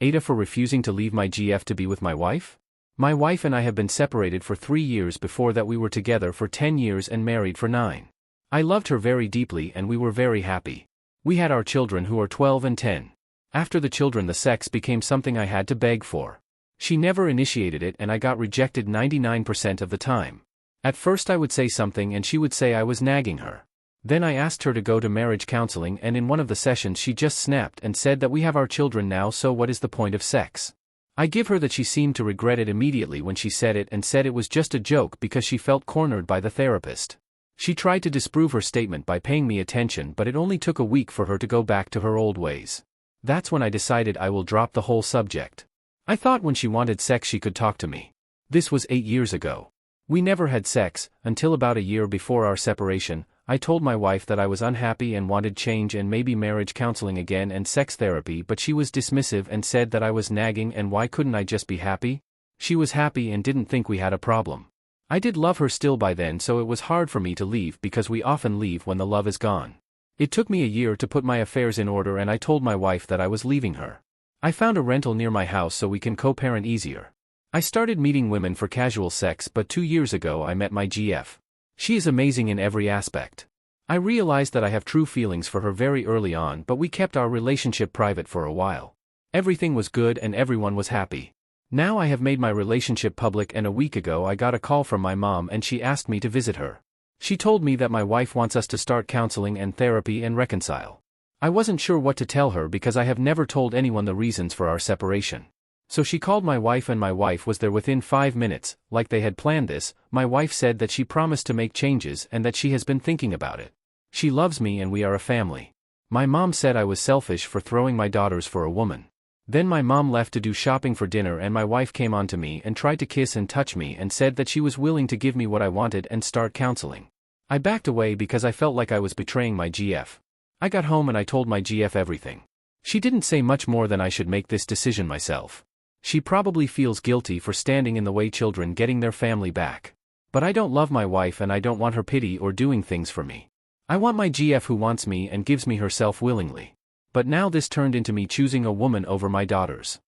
AITA for refusing to leave my GF to be with my wife? My wife and I have been separated for 3 years. Before that we were together for 10 years and married for 9. I loved her very deeply and we were very happy. We had our children who are 12 and 10. After the children the sex became something I had to beg for. She never initiated it and I got rejected 99% of the time. At first I would say something and she would say I was nagging her. Then I asked her to go to marriage counseling and in one of the sessions she just snapped and said that we have our children now, so what is the point of sex? I give her that she seemed to regret it immediately when she said it and said it was just a joke because she felt cornered by the therapist. She tried to disprove her statement by paying me attention, but it only took a week for her to go back to her old ways. That's when I decided I will drop the whole subject. I thought when she wanted sex she could talk to me. This was 8 years ago. We never had sex, until about a year before our separation. I told my wife that I was unhappy and wanted change and maybe marriage counseling again and sex therapy, but she was dismissive and said that I was nagging and why couldn't I just be happy? She was happy and didn't think we had a problem. I did love her still by then, so it was hard for me to leave because we often leave when the love is gone. It took me a year to put my affairs in order and I told my wife that I was leaving her. I found a rental near my house so we can co-parent easier. I started meeting women for casual sex, but 2 years ago I met my GF. She is amazing in every aspect. I realized that I have true feelings for her very early on, but we kept our relationship private for a while. Everything was good and everyone was happy. Now I have made my relationship public and a week ago I got a call from my mom and she asked me to visit her. She told me that my wife wants us to start counseling and therapy and reconcile. I wasn't sure what to tell her because I have never told anyone the reasons for our separation. So she called my wife and my wife was there within 5 minutes, like they had planned this. My wife said that she promised to make changes and that she has been thinking about it. She loves me and we are a family. My mom said I was selfish for throwing my daughters for a woman. Then my mom left to do shopping for dinner and my wife came on to me and tried to kiss and touch me and said that she was willing to give me what I wanted and start counseling. I backed away because I felt like I was betraying my GF. I got home and I told my GF everything. She didn't say much more than I should make this decision myself. She probably feels guilty for standing in the way children getting their family back. But I don't love my wife and I don't want her pity or doing things for me. I want my GF who wants me and gives me herself willingly. But now this turned into me choosing a woman over my daughters.